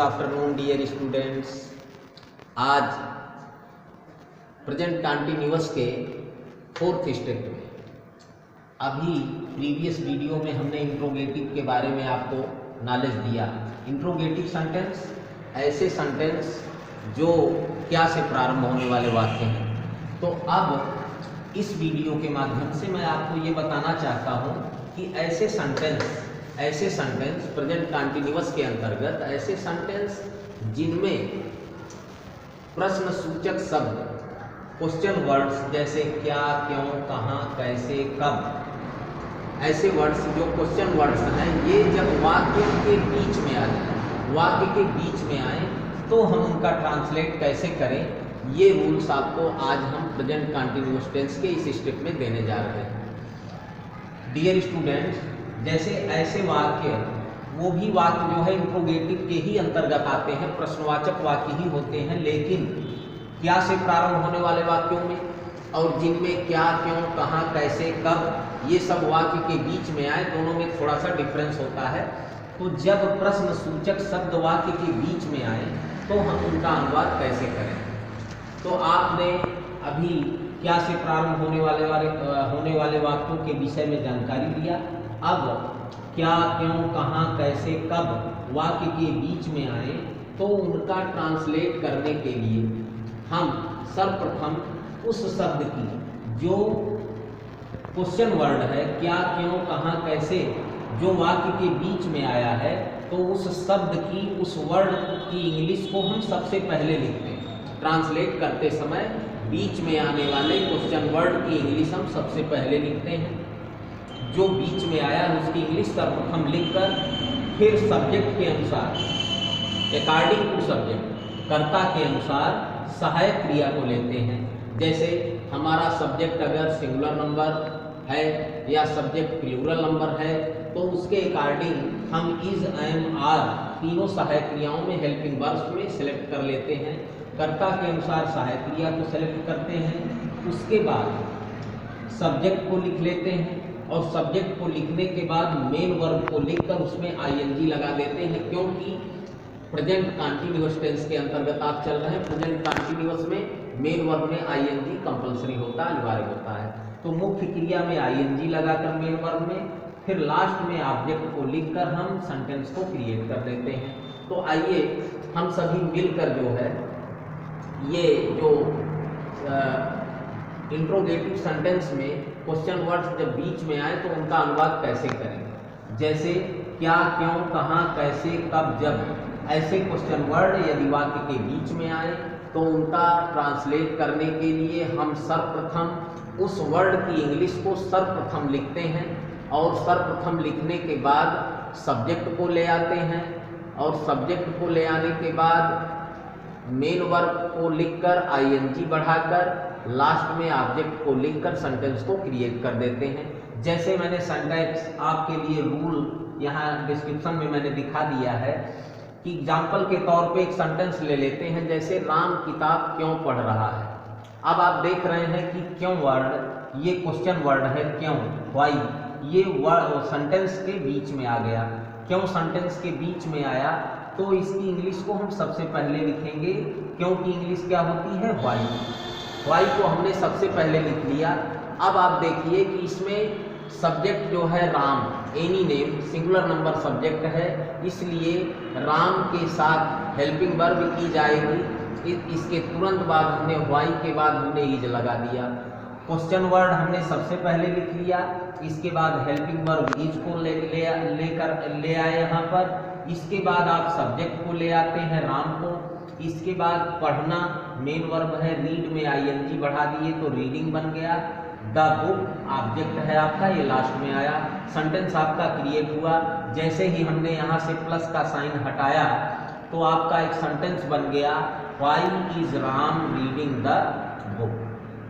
Afternoon dear students. आज present continuous के fourth step में, अभी प्रीवियस वीडियो में हमने इंट्रोगेटिव के बारे में आपको नॉलेज दिया। इंट्रोगेटिव सेंटेंस ऐसे सेंटेंस जो क्या से प्रारंभ होने वाले वाक्य हैं। तो अब इस वीडियो के माध्यम से मैं आपको ये बताना चाहता हूँ कि ऐसे सेंटेंस प्रेजेंट कंटिन्यूअस के अंतर्गत ऐसे सेंटेंस जिनमें प्रश्न सूचक शब्द क्वेश्चन वर्ड्स जैसे क्या, क्यों, कहाँ, कैसे, कब, ऐसे वर्ड्स जो क्वेश्चन वर्ड्स हैं, ये जब वाक्य के बीच में आ जाए, वाक्य के बीच में आए तो हम उनका ट्रांसलेट कैसे करें, ये रूल्स आपको आज हम प्रेजेंट कंटिन्यूअस टेंस के इस स्टेप में देने जा रहे हैं। डियर स्टूडेंट्स, जैसे ऐसे वाक्य, वो भी वाक्य जो है इंट्रोगेटिव के ही अंतर्गत आते हैं, प्रश्नवाचक वाक्य ही होते हैं, लेकिन क्या से प्रारंभ होने वाले वाक्यों में और जिनमें क्या, क्यों, कहाँ, कैसे, कब, ये सब वाक्य के बीच में आए, दोनों में थोड़ा सा डिफरेंस होता है। तो जब प्रश्न सूचक शब्द वाक्य के बीच में आए तो हम उनका अनुवाद कैसे करें। तो आपने अभी क्या से प्रारंभ होने वाले वाक्यों के विषय में जानकारी लिया। अब क्या, क्यों, कहाँ, कैसे, कब वाक्य के बीच में आए तो उनका ट्रांसलेट करने के लिए हम सर्वप्रथम उस शब्द की जो क्वेश्चन वर्ड है, क्या, क्यों, कहाँ, कैसे, जो वाक्य के बीच में आया है, तो उस शब्द की, उस वर्ड की इंग्लिश को हम सबसे पहले लिखते हैं। ट्रांसलेट करते समय बीच में आने वाले क्वेश्चन वर्ड की इंग्लिश हम सबसे पहले लिखते हैं। जो बीच में आया उसकी इंग्लिश सर्वप्रथम लिखकर फिर सब्जेक्ट के अनुसार, अकॉर्डिंग टू सब्जेक्ट, कर्ता के अनुसार सहायक क्रिया को लेते हैं। जैसे हमारा सब्जेक्ट अगर सिंगुलर नंबर है या सब्जेक्ट प्लूरल नंबर है तो उसके अकॉर्डिंग हम इज, एम, आर तीनों सहायक क्रियाओं में हेल्पिंग वर्ब्स में सेलेक्ट कर लेते हैं। कर्ता के अनुसार सहायक क्रिया को सेलेक्ट करते हैं। उसके बाद सब्जेक्ट को लिख लेते हैं और सब्जेक्ट को लिखने के बाद मेन वर्ब को लिखकर उसमें आईएनजी लगा देते हैं, क्योंकि प्रेजेंट कंटिन्यूअस टेंस के अंतर्गत आप चल रहे हैं। प्रेजेंट कंटिन्यूअस में मेन वर्ब में आईएनजी कंपलसरी होता है, अनिवार्य होता है। तो मुख्य क्रिया में आईएनजी लगाकर मेन वर्ब में, फिर लास्ट में ऑब्जेक्ट को लिखकर हम सेंटेंस को क्रिएट कर देते हैं। तो आइए हम सभी मिलकर जो है ये जो इंट्रोगेटिव सेंटेंस में क्वेश्चन वर्ड्स जब बीच में आए तो उनका अनुवाद कैसे करेंगे। जैसे क्या, क्यों, कहाँ, कैसे, कब, जब, ऐसे क्वेश्चन वर्ड यदि वाक्य के बीच में आए तो उनका ट्रांसलेट करने के लिए हम सर्वप्रथम उस वर्ड की इंग्लिश को सर्वप्रथम लिखते हैं और सर्वप्रथम लिखने के बाद सब्जेक्ट को ले आते हैं और सब्जेक्ट को ले आने के बाद मेन वर्ब को लिखकर आईएनजी बढ़ाकर लास्ट में ऑब्जेक्ट को लिखकर सेंटेंस को क्रिएट कर देते हैं। जैसे मैंने सेंटेंस आपके लिए रूल यहाँ डिस्क्रिप्शन में मैंने दिखा दिया है कि एग्जाम्पल के तौर पे एक सेंटेंस ले लेते हैं, जैसे राम किताब क्यों पढ़ रहा है। अब आप देख रहे हैं कि क्यों वर्ड, ये क्वेश्चन वर्ड है, क्यों, व्हाई, ये वर्ड सेंटेंस के बीच में आ गया। क्यों सेंटेंस के बीच में आया तो इसकी इंग्लिश को हम सबसे पहले लिखेंगे, क्योंकि इंग्लिश क्या होती है, व्हाई। व्हाई को हमने सबसे पहले लिख लिया। अब आप देखिए कि इसमें सब्जेक्ट जो है Ram, any name, singular number subject है, इसलिए राम के साथ हेल्पिंग वर्ब की जाएगी। इसके तुरंत बाद हमने व्हाई के बाद हमने इज लगा दिया। क्वेश्चन वर्ड हमने सबसे पहले लिख लिया, इसके बाद हेल्पिंग वर्ब इज को ले आए यहाँ पर। इसके बाद आप सब्जेक्ट को ले आते हैं राम को। इसके बाद पढ़ना, मेन वर्ब है, रीड में आईएनजी बढ़ा दिए तो रीडिंग बन गया। द बुक ऑब्जेक्ट है आपका, ये लास्ट में आया। सेंटेंस आपका क्रिएट हुआ। जैसे ही हमने यहाँ से प्लस का साइन हटाया तो आपका एक सेंटेंस बन गया, why is Ram reading the book.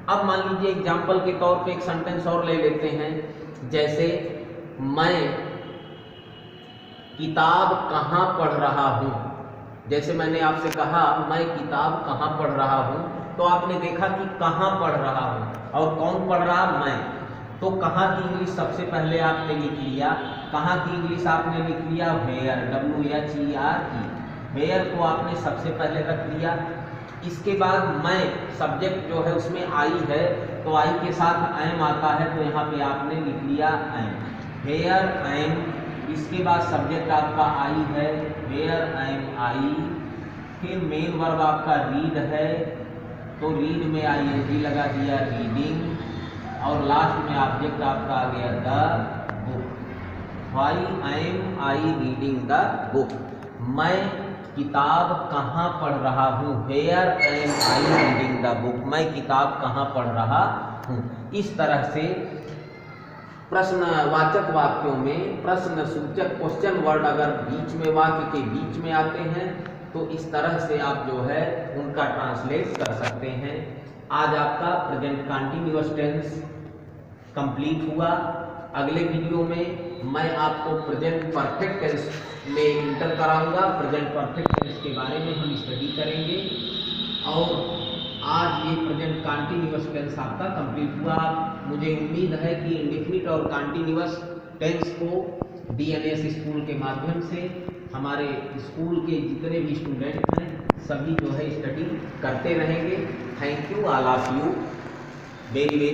अब मान लीजिए एग्जाम्पल के तौर पे एक सेंटेंस और ले लेते हैं, जैसे मैं किताब कहाँ पढ़ रहा हूँ। जैसे मैंने आपसे कहा मैं किताब कहाँ पढ़ रहा हूँ, तो आपने देखा कि कहाँ पढ़ रहा हूँ और कौन पढ़ रहा, मैं। तो कहाँ की इंग्लिश सबसे पहले आपने लिख लिया, कहाँ की इंग्लिश आपने लिख लिया, वेयर, WHERE। वेयर को आपने सबसे पहले रख लिया। इसके बाद मैं सब्जेक्ट जो है उसमें आई है, तो आई के साथ एम आता है, तो यहाँ पे आपने लिख लिया एम, वेयर एम। इसके बाद सब्जेक्ट आपका आई है, वेयर एम आई। फिर मेन वर्ब आपका रीड है, तो रीड में आईएनजी लगा दिया, रीडिंग। और लास्ट में ऑब्जेक्ट आपका आ गया the book. Why am I reading the book, मैं किताब कहाँ पढ़ रहा हूँ, where am I reading the book, मैं किताब कहाँ पढ़ रहा हूँ। इस तरह से प्रश्नवाचक वाक्यों में प्रश्न सूचक क्वेश्चन वर्ड अगर बीच में वाक्य के बीच में आते हैं तो इस तरह से आप जो है उनका ट्रांसलेट कर सकते हैं। आज आपका प्रेजेंट कंटीन्यूअस टेंस कंप्लीट हुआ। अगले वीडियो में मैं आपको प्रेजेंट परफेक्ट टेंस में इंटर कराऊंगा। प्रेजेंट परफेक्ट टेंस के बारे में हम स्टडी करेंगे। और आज ये प्रेजेंट कंटीन्यूअस टेंस आपका कंप्लीट हुआ। मुझे उम्मीद है कि इंडेफिनिट और कंटीन्यूअस टेंस को डीएनएस स्कूल के माध्यम से हमारे स्कूल के जितने भी स्टूडेंट हैं सभी जो है स्टडी करते रहेंगे। Thank you all of you very very.